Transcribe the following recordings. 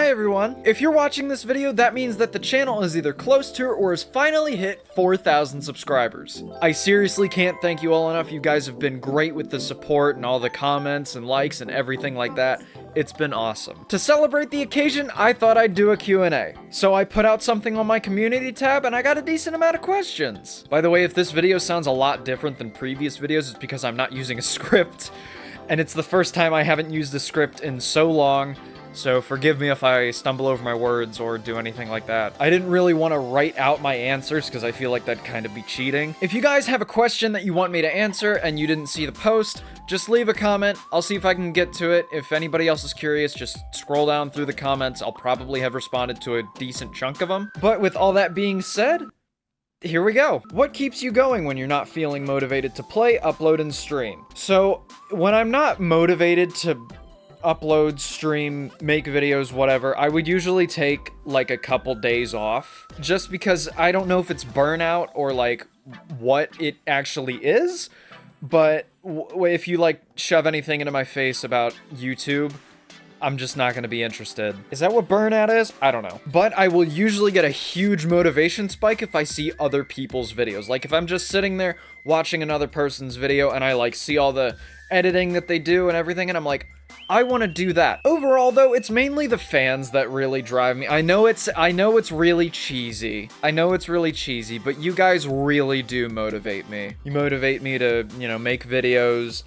Hi everyone! If you're watching this video, that means that the channel is either close to or has finally hit 4,000 subscribers. I seriously can't thank you all enough. You guys have been great with the support and all the comments and likes and everything like that. It's been awesome. To celebrate the occasion, I thought I'd do a Q&A. So I put out something on my community tab and I got a decent amount of questions. By the way, if this video sounds a lot different than previous videos, it's because I'm not using a script. And it's the first time I haven't used a script in so long. So forgive me if I stumble over my words or do anything like that. I didn't really want to write out my answers because I feel like that'd kind of be cheating. If you guys have a question that you want me to answer and you didn't see the post, just leave a comment. I'll see if I can get to it. If anybody else is curious, just scroll down through the comments. I'll probably have responded to a decent chunk of them. But with all that being said, here we go. What keeps you going when you're not feeling motivated to play, upload, and stream? So when I'm not motivated to upload, stream, make videos, whatever, I would usually take like a couple days off just because I don't know if it's burnout or like what it actually is, but if you like shove anything into my face about YouTube, I'm just not going to be interested. Is that what burnout is? I don't know. But I will usually get a huge motivation spike if I see other people's videos. Like if I'm just sitting there watching another person's video and I like see all the editing that they do and everything and I'm like, I want to do that. Overall though, it's mainly the fans that really drive me. I know it's really cheesy. But you guys really do motivate me. You motivate me to, you know, make videos,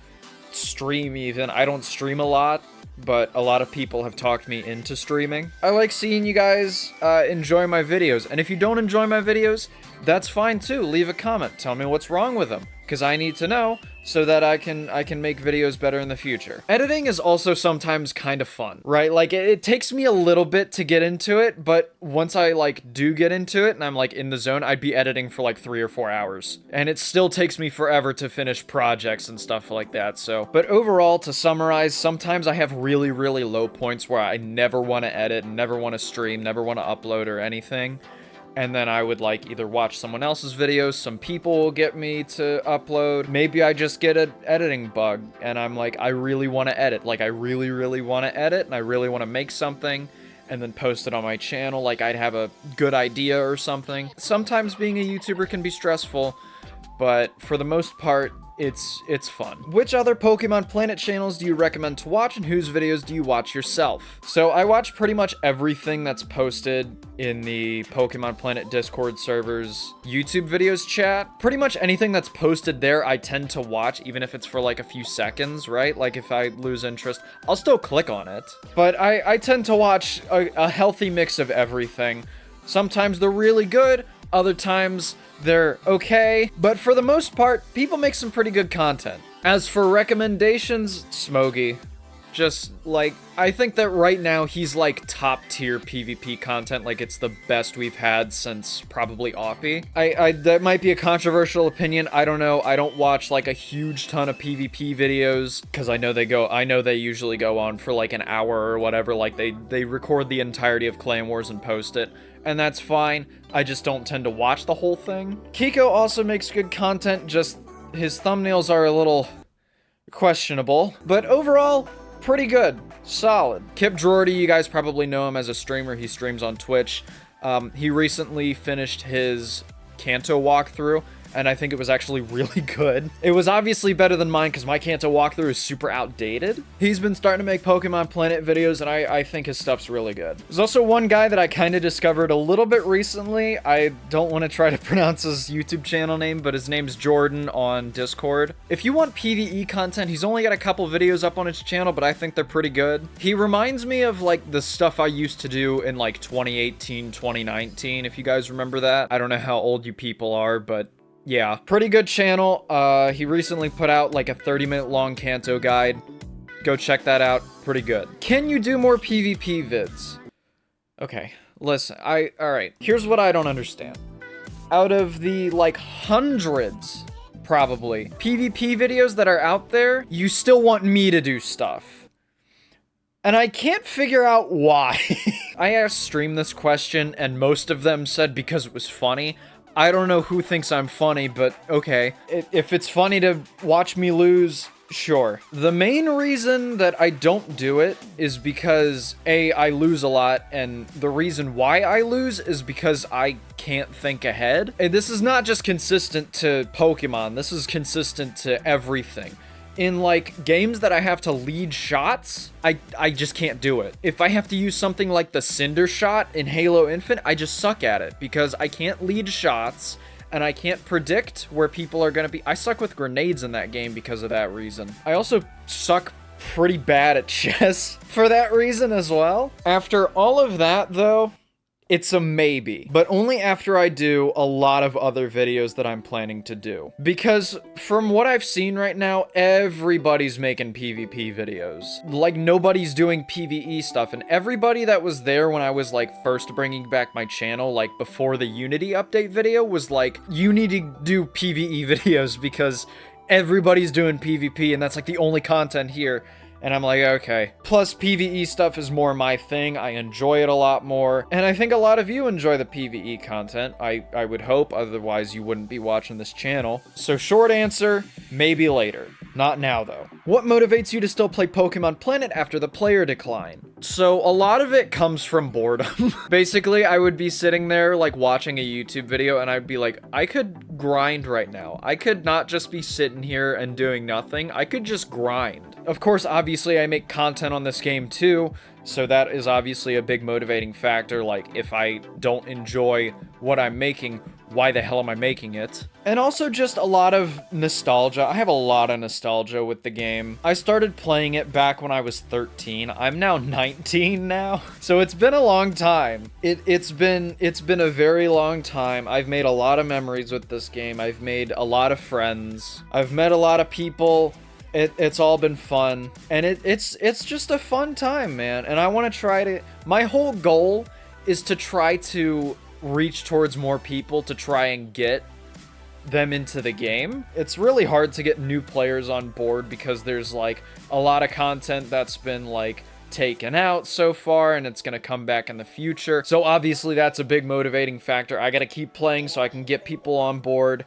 stream even. I don't stream a lot, but a lot of people have talked me into streaming. I like seeing you guys enjoy my videos, and if you don't enjoy my videos, that's fine too. Leave a comment. Tell me what's wrong with them, because I need to know so that I can make videos better in the future. Editing is also sometimes kind of fun, right? Like it takes me a little bit to get into it, but once I like do get into it and I'm like in the zone, I'd be editing for like 3 or 4 hours. And it still takes me forever to finish projects and stuff like that. So, but overall, to summarize, sometimes I have really, really low points where I never want to edit, never want to stream, never want to upload or anything. And then I would like either watch someone else's videos, some people will get me to upload. Maybe I just get an editing bug and I'm like, I really want to edit. Like I really, really want to edit and I really want to make something and then post it on my channel. Like I'd have a good idea or something. Sometimes being a YouTuber can be stressful, but for the most part, it's fun. Which other Pokemon Planet channels do you recommend to watch and whose videos do you watch yourself? So I watch pretty much everything that's posted in the Pokemon Planet Discord servers YouTube videos chat. Pretty much anything that's posted there I tend to watch, even if it's for like a few seconds, right? Like if I lose interest, I'll still click on it. But I tend to watch a healthy mix of everything. Sometimes they're really good, other times they're okay, but for the most part, people make some pretty good content. As for recommendations, Smoggy. Just, like, I think that right now he's, like, top-tier PvP content, like, it's the best we've had since probably Oppie. That might be a controversial opinion, I don't know, I don't watch, like, a huge ton of PvP videos, because I know they usually go on for, like, an hour or whatever, like, they record the entirety of Clan Wars and post it, and that's fine, I just don't tend to watch the whole thing. Kiko also makes good content, just his thumbnails are a little questionable, but overall, pretty good. Solid. Kip Drorty, you guys probably know him as a streamer. He streams on Twitch. He recently finished his Kanto walkthrough, and I think it was actually really good. It was obviously better than mine because my Kanto walkthrough is super outdated. He's been starting to make Pokemon Planet videos, and I think his stuff's really good. There's also one guy that I kind of discovered a little bit recently. I don't want to try to pronounce his YouTube channel name, but his name's Jordan on Discord. If you want PvE content, he's only got a couple videos up on his channel, but I think they're pretty good. He reminds me of like the stuff I used to do in like 2018, 2019, if you guys remember that. I don't know how old you people are, but yeah, pretty good channel. He recently put out like a 30-minute long Kanto guide. Go check that out. Pretty good. Can you do more PvP vids? Okay, listen, alright. Here's what I don't understand. Out of the like hundreds, probably, PvP videos that are out there, you still want me to do stuff. And I can't figure out why. I asked Stream this question and most of them said because it was funny. I don't know who thinks I'm funny, but okay. If it's funny to watch me lose, Sure. The main reason that I don't do it is because A, I lose a lot, and the reason why I lose is because I can't think ahead. And this is not just consistent to Pokemon, this is consistent to everything. In, like, games that I have to lead shots, I just can't do it. If I have to use something like the Cinder Shot in Halo Infinite, I just suck at it because I can't lead shots, and I can't predict where people are gonna be. I suck with grenades in that game because of that reason. I also suck pretty bad at chess for that reason as well. After all of that, though, it's a maybe, but only after I do a lot of other videos that I'm planning to do. Because from what I've seen right now, everybody's making PvP videos. Like, nobody's doing PvE stuff, and everybody that was there when I was, like, first bringing back my channel, like, before the Unity update video, was like, you need to do PvE videos because everybody's doing PvP, and that's, like, the only content here. And I'm like, okay. Plus, PvE stuff is more my thing. I enjoy it a lot more. And I think a lot of you enjoy the PvE content. I would hope, otherwise you wouldn't be watching this channel. So short answer, maybe later. Not now, though. What motivates you to still play Pokemon Planet after the player decline? So a lot of it comes from boredom. Basically, I would be sitting there, like, watching a YouTube video, and I'd be like, I could grind right now. I could not just be sitting here and doing nothing. I could just grind. Of course, obviously, I make content on this game too, so that is obviously a big motivating factor. Like, if I don't enjoy what I'm making, why the hell am I making it? And also just a lot of nostalgia. I have a lot of nostalgia with the game. I started playing it back when I was 13. I'm now 19 now. So it's been a long time. It's been a very long time. I've made a lot of memories with this game. I've made a lot of friends. I've met a lot of people. It's all been fun, and it's just a fun time, man. And I want to try to, my whole goal is to try to reach towards more people to try and get them into the game. It's really hard to get new players on board because there's, like, a lot of content that's been, like, taken out so far, and it's gonna come back in the future. So obviously that's a big motivating factor. I gotta keep playing so I can get people on board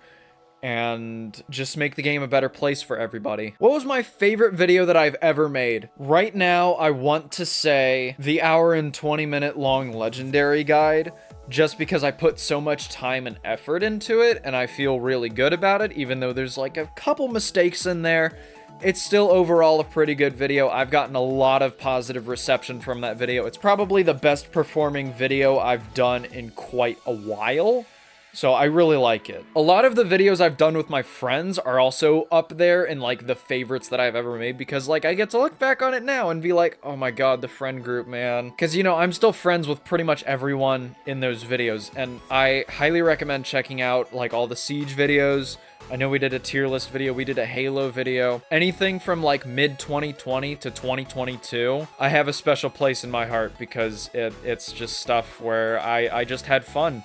and just make the game a better place for everybody. What was my favorite video that I've ever made? Right now, I want to say the hour and 20-minute long Legendary Guide, just because I put so much time and effort into it, and I feel really good about it, even though there's, like, a couple mistakes in there. It's still overall a pretty good video. I've gotten a lot of positive reception from that video. It's probably the best performing video I've done in quite a while. So I really like it. A lot of the videos I've done with my friends are also up there in, like, the favorites that I've ever made, because, like, I get to look back on it now and be like, oh my god, the friend group, man. Because, you know, I'm still friends with pretty much everyone in those videos, and I highly recommend checking out, like, all the Siege videos. I know we did a tier list video, we did a Halo video. Anything from, like, mid-2020 to 2022, I have a special place in my heart because it's just stuff where I just had fun.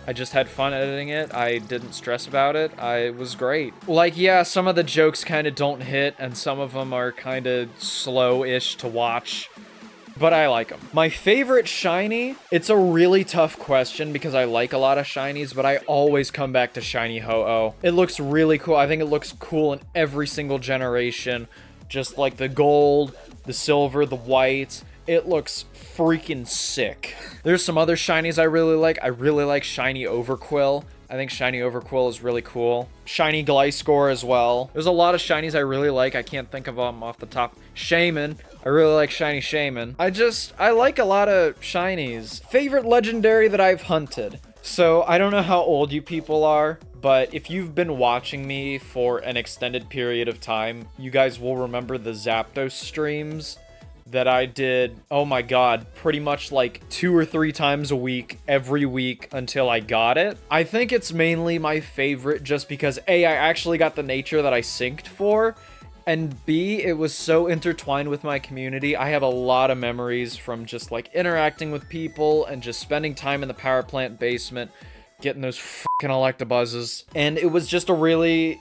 I just had fun editing it. I didn't stress about it. It was great. Like, yeah, some of the jokes kind of don't hit, and some of them are kind of slow-ish to watch, but I like them. My favorite shiny? It's a really tough question because I like a lot of shinies, but I always come back to Shiny Ho-Oh. It looks really cool. I think it looks cool in every single generation. Just like the gold, the silver, the white. It looks freaking sick. There's some other shinies I really like. I really like Shiny Overquill. I think Shiny Overquill is really cool. Shiny Gliscor as well. There's a lot of shinies I really like. I can't think of them off the top. Shaman. I really like Shiny Shaman. I like a lot of shinies. Favorite legendary that I've hunted. So I don't know how old you people are, but if you've been watching me for an extended period of time, you guys will remember the Zapdos streams that I did, oh my god, pretty much like 2 or 3 times a week, every week until I got it. I think it's mainly my favorite just because A, I actually got the nature that I synced for, and B, it was so intertwined with my community. I have a lot of memories from just, like, interacting with people and just spending time in the power plant basement, getting those fucking Electabuzzes. And it was just a really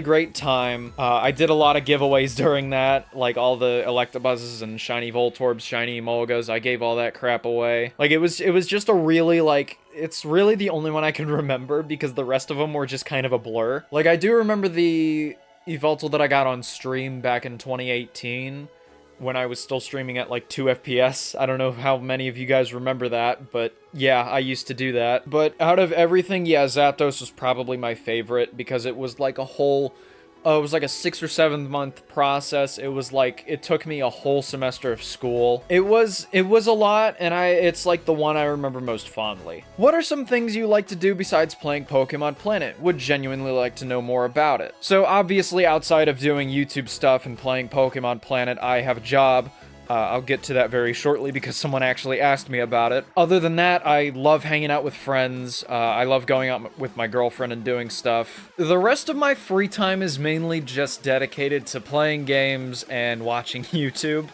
great time. I did a lot of giveaways during that, like all the Electabuzzes and Shiny Voltorbs, Shiny Emolgas. I gave all that crap away. Like, it was just a really, like, it's really the only one I can remember because the rest of them were just kind of a blur. Like, I do remember the Yveltal that I got on stream back in 2018 when I was still streaming at like 2 FPS. I don't know how many of you guys remember that, but yeah, I used to do that. But out of everything, yeah, Zapdos was probably my favorite because it was like a whole... it was like a 6 or 7 month process. It was like, it took me a whole semester of school. It was a lot, and it's like the one I remember most fondly. What are some things you like to do besides playing Pokemon Planet? Would genuinely like to know more about it. So obviously, outside of doing YouTube stuff and playing Pokemon Planet, I have a job. I'll get to that very shortly because someone actually asked me about it. Other than that, I love hanging out with friends. I love going out with my girlfriend and doing stuff. The rest of my free time is mainly just dedicated to playing games and watching YouTube.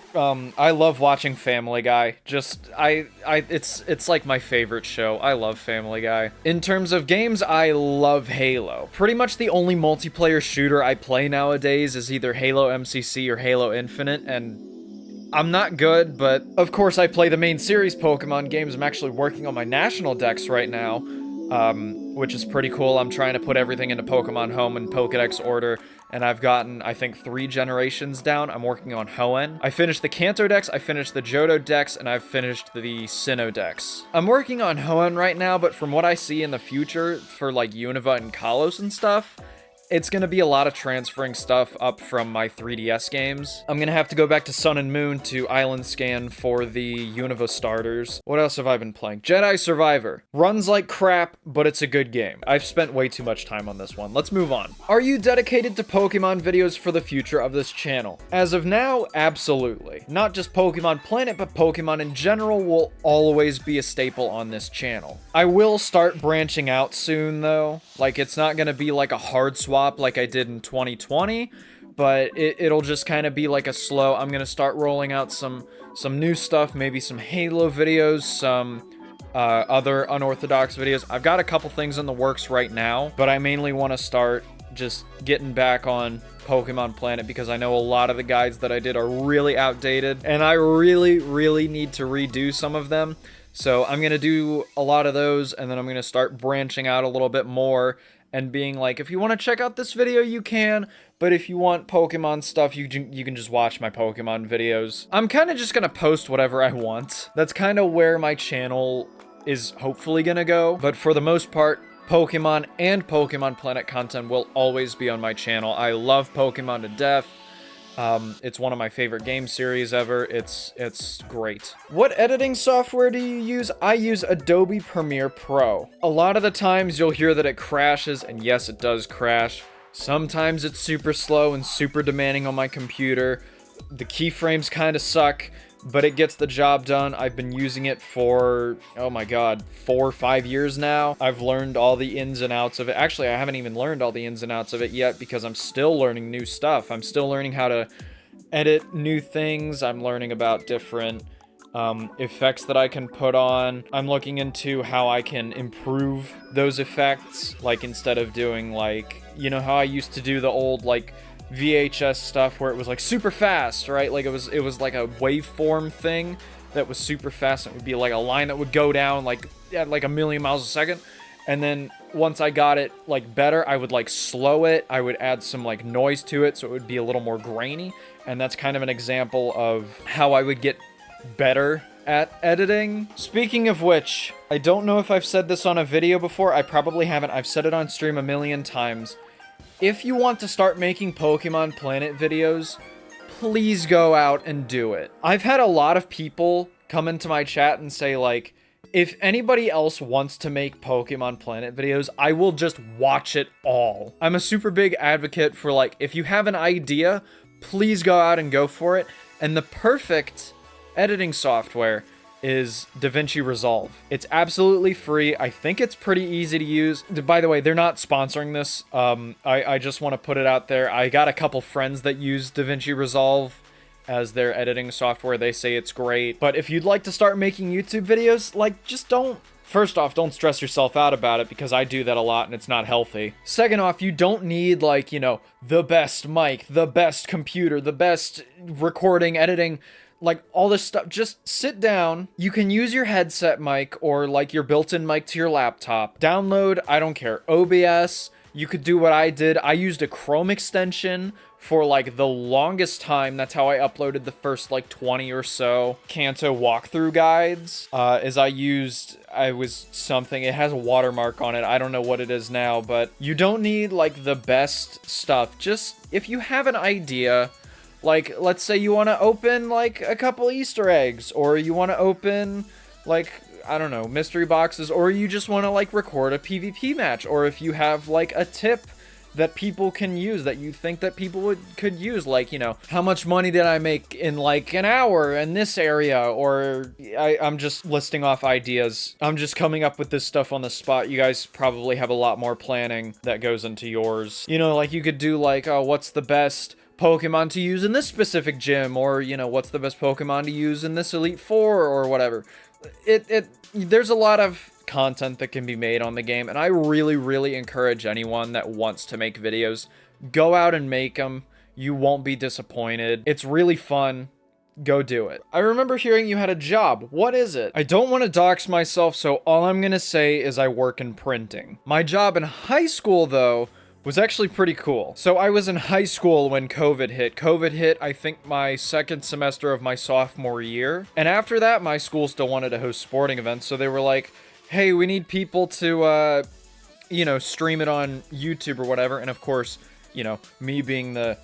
I love watching Family Guy. It's like my favorite show. I love Family Guy. In terms of games, I love Halo. Pretty much the only multiplayer shooter I play nowadays is either Halo MCC or Halo Infinite, and I'm not good, but of course I play the main series Pokemon games. I'm actually working on my national dex right now, which is pretty cool. I'm trying to put everything into Pokemon Home in Pokedex order, and I've gotten, I think, 3 generations down. I'm working on Hoenn. I finished the Kanto dex, I finished the Johto dex, and I've finished the Sinnoh dex. I'm working on Hoenn right now, but from what I see in the future for like Unova and Kalos and stuff, it's gonna be a lot of transferring stuff up from my 3DS games. I'm gonna have to go back to Sun and Moon to Island Scan for the Unova starters. What else have I been playing? Jedi Survivor. Runs like crap, but it's a good game. I've spent way too much time on this one. Let's move on. Are you dedicated to Pokemon videos for the future of this channel? As of now, absolutely. Not just Pokemon Planet, but Pokemon in general will always be a staple on this channel. I will start branching out soon, though. Like, it's not gonna be like a hard swap like I did in 2020, but it'll just kind of be like a slow... I'm gonna start rolling out some new stuff, maybe some Halo videos, some other unorthodox videos. I've got a couple things in the works right now, but I mainly want to start just getting back on Pokemon Planet because I know a lot of the guides that I did are really outdated, and I really need to redo some of them. So I'm gonna do a lot of those, and then I'm gonna start branching out a little bit more and being like, if you want to check out this video, you can, but if you want Pokemon stuff, you can just watch my Pokemon videos. I'm kind of just gonna post whatever I want. That's kind of where my channel is hopefully gonna go, but for the most part, Pokemon and Pokemon Planet content will always be on my channel. I love Pokemon to death. It's one of my favorite game series ever. It's great. What editing software do you use? I use Adobe Premiere Pro. A lot of the times you'll hear that it crashes, and yes, it does crash. Sometimes it's super slow and super demanding on my computer. The keyframes kind of suck, but it gets the job done. I've been using it for, oh my god, 4 or 5 years now. I've learned all the ins and outs of it. Actually, I haven't even learned all the ins and outs of it yet because I'm still learning new stuff. I'm still learning how to edit new things. I'm learning about different effects that I can put on. I'm looking into how I can improve those effects. Like, instead of doing, like, you know how I used to do the old, like, VHS stuff where it was like super fast, right? Like it was like a waveform thing that was super fast. It would be like a line that would go down like at like 1,000,000 miles a second. And then once I got it like better, I would like slow it. I would add some like noise to it so it would be a little more grainy. And that's kind of an example of how I would get better at editing. Speaking of which, I don't know if I've said this on a video before. I probably haven't. I've said it on stream 1,000,000 times. If you want to start making Pokemon Planet videos, please go out and do it. I've had a lot of people come into my chat and say, like, if anybody else wants to make Pokemon Planet videos, I will just watch it all. I'm a super big advocate for, like, if you have an idea, please go out and go for it. And the perfect editing software is DaVinci Resolve. It's absolutely free. I think it's pretty easy to use. By the way, they're not sponsoring this. I just want to put it out there. I got a couple friends that use DaVinci Resolve as their editing software. They say it's great. But if you'd like to start making YouTube videos, like, just don't... First off, don't stress yourself out about it because I do that a lot and it's not healthy. Second off, you don't need, like, you know, the best mic, the best computer, the best recording, editing, like all this stuff. Just sit down. You can use your headset mic or like your built-in mic to your laptop. Download, I don't care, OBS, You could do what I did. I used a Chrome extension for like the longest time. That's how I uploaded the first like 20 or so Kanto walkthrough guides. It has a watermark on it. I don't know what it is now, but you don't need like the best stuff. Just if you have an idea, like let's say you want to open like a couple Easter eggs, or you want to open like, I don't know, mystery boxes, or you just want to like record a PvP match, or if you have like a tip that people can use that you think that people could use, like, you know, how much money did I make in like an hour in this area, or I'm just listing off ideas. I'm just coming up with this stuff on the spot. You guys probably have a lot more planning that goes into yours. You know, like you could do like, oh, what's the best Pokemon to use in this specific gym, or, you know, what's the best Pokemon to use in this Elite Four, or whatever. There's a lot of content that can be made on the game, and I really encourage anyone that wants to make videos, go out and make them. You won't be disappointed. It's really fun. Go do it. I remember hearing you had a job. What is it? I don't want to dox myself, so all I'm gonna say is I work in printing. My job in high school, though, was actually pretty cool. So I was in high school when COVID hit. COVID hit, I think, my second semester of my sophomore year. And after that, my school still wanted to host sporting events, so they were like, hey, we need people to, you know, stream it on YouTube or whatever. And of course, you know, me being the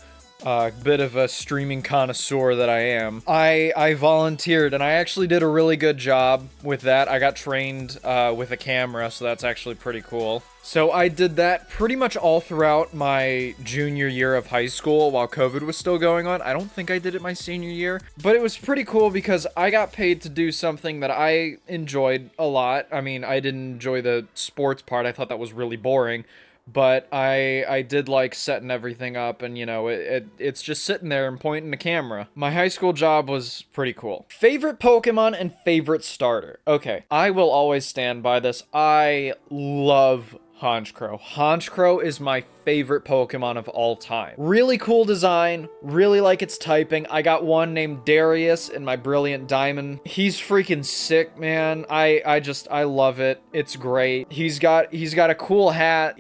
bit of a streaming connoisseur that I am, I volunteered, and I actually did a really good job with that. I got trained with a camera, so that's actually pretty cool. So I did that pretty much all throughout my junior year of high school while COVID was still going on. I don't think I did it my senior year, but it was pretty cool because I got paid to do something that I enjoyed a lot. I mean, I didn't enjoy the sports part. I thought that was really boring. But I did like setting everything up, and you know, it's just sitting there and pointing the camera. My high school job was pretty cool. Favorite Pokemon and favorite starter. Okay, I will always stand by this. I love Honchkrow. Honchkrow is my favorite Pokemon of all time. Really cool design, really like its typing. I got one named Darius in my Brilliant Diamond. He's freaking sick, man. I love it. It's great. He's got a cool hat.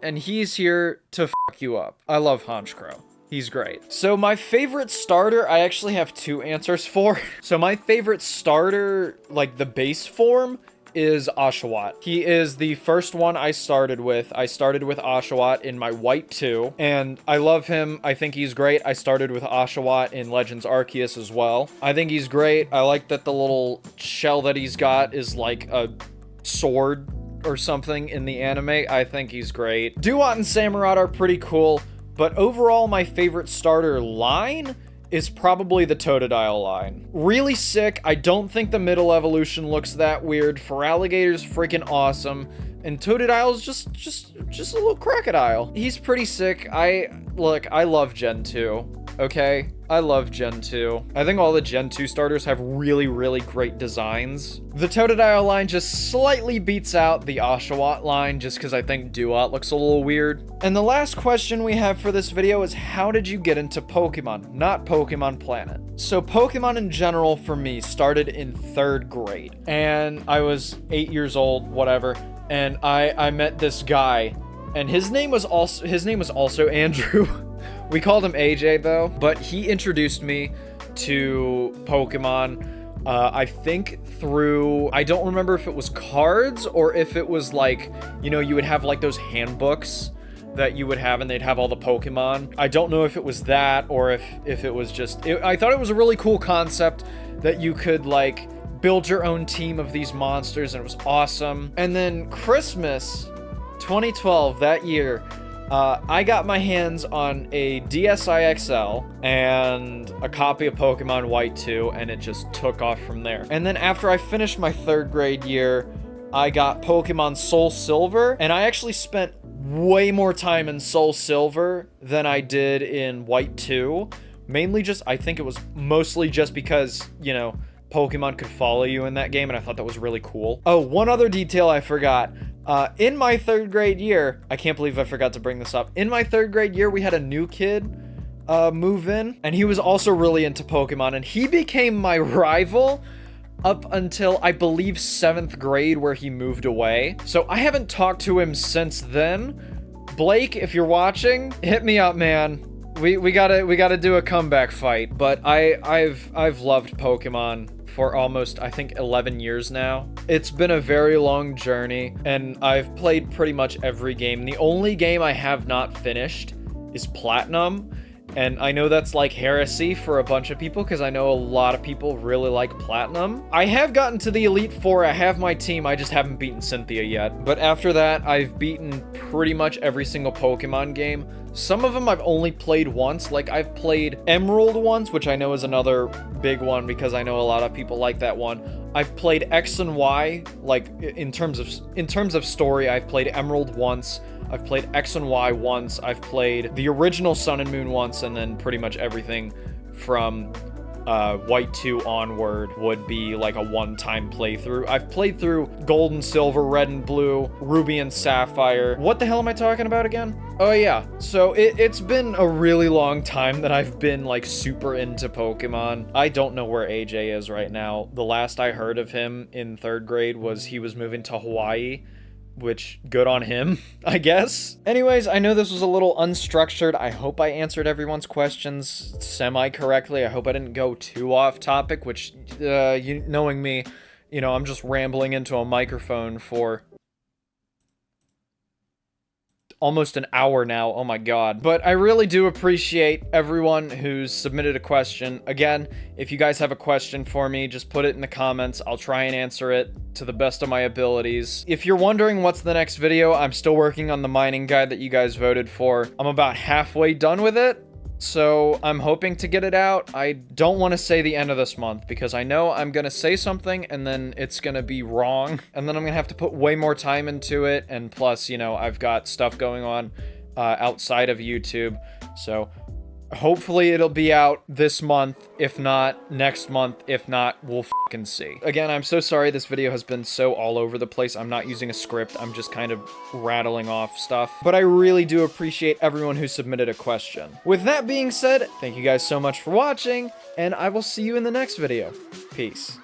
And he's here to fuck you up. I love Honchkrow. He's great. So my favorite starter, I actually have two answers for. So my favorite starter, like the base form, is Oshawott. He is the first one I started with. I started with Oshawott in my White 2, and I love him. I think he's great. I started with Oshawott in Legends Arceus as well. I think he's great. I like that the little shell that he's got is like a sword or something in the anime. I think he's great. Duat and Samurott are pretty cool, but overall my favorite starter line is probably the Totodile line. Really sick. I don't think the middle evolution looks that weird. Feraligator's freaking awesome. And Totodile's just a little crocodile. He's pretty sick. I love Gen 2. Okay? I love Gen 2. I think all the Gen 2 starters have really great designs. The Totodile line just slightly beats out the Oshawott line just because I think Duat looks a little weird. And the last question we have for this video is, how did you get into Pokemon? Not Pokemon Planet. So Pokemon in general for me started in 3rd grade. And I was 8 years old, whatever. And I met this guy, and his name was also Andrew. We called him AJ though, but he introduced me to Pokemon, I think through, I don't remember if it was cards or if it was like, you know, you would have like those handbooks that you would have and they'd have all the Pokemon. I don't know if it was that or if it was just, I thought it was a really cool concept that you could like build your own team of these monsters, and it was awesome. And then Christmas 2012, that year, I got my hands on a DSi XL and a copy of Pokemon White 2, and it just took off from there. And then after I finished my 3rd grade year, I got Pokemon Soul Silver, and I actually spent way more time in Soul Silver than I did in White 2. Mainly just, I think it was mostly just because, you know, Pokemon could follow you in that game, and I thought that was really cool. Oh, one other detail I forgot. In my 3rd grade year, I can't believe I forgot to bring this up. In my 3rd grade year, we had a new kid move in, and he was also really into Pokemon, and he became my rival up until, I believe, 7th grade, where he moved away. So I haven't talked to him since then. Blake, if you're watching, hit me up, man. We gotta do a comeback fight. But I've loved Pokemon for almost, I think, 11 years now. It's been a very long journey, and I've played pretty much every game. The only game I have not finished is Platinum, and I know that's like heresy for a bunch of people, because I know a lot of people really like Platinum. I have gotten to the Elite Four, I have my team, I just haven't beaten Cynthia yet. But after that, I've beaten pretty much every single Pokemon game. Some of them I've only played once, like I've played Emerald once, which I know is another big one because I know a lot of people like that one. I've played X and Y, like in terms of story, I've played Emerald once, I've played X and Y once, I've played the original Sun and Moon once, and then pretty much everything from White 2 onward would be like a one-time playthrough. I've played through Gold and Silver, Red and Blue, Ruby and Sapphire. What the hell am I talking about again? Oh yeah, so it's been a really long time that I've been like super into Pokemon. I don't know where AJ is right now. The last I heard of him in 3rd grade was he was moving to Hawaii, which, good on him, I guess. Anyways, I know this was a little unstructured. I hope I answered everyone's questions semi-correctly. I hope I didn't go too off topic, which, you knowing me, you know, I'm just rambling into a microphone for almost an hour now, oh my god. But I really do appreciate everyone who's submitted a question. Again, if you guys have a question for me, just put it in the comments. I'll try and answer it to the best of my abilities. If you're wondering what's the next video, I'm still working on the mining guide that you guys voted for. I'm about halfway done with it, so I'm hoping to get it out. I don't want to say the end of this month, because I know I'm going to say something and then it's going to be wrong, and then I'm going to have to put way more time into it, and plus, you know, I've got stuff going on outside of YouTube, so hopefully it'll be out this month, if not next month, if not, we'll fucking see. Again, I'm so sorry this video has been so all over the place. I'm not using a script, I'm just kind of rattling off stuff. But I really do appreciate everyone who submitted a question. With that being said, thank you guys so much for watching, and I will see you in the next video. Peace.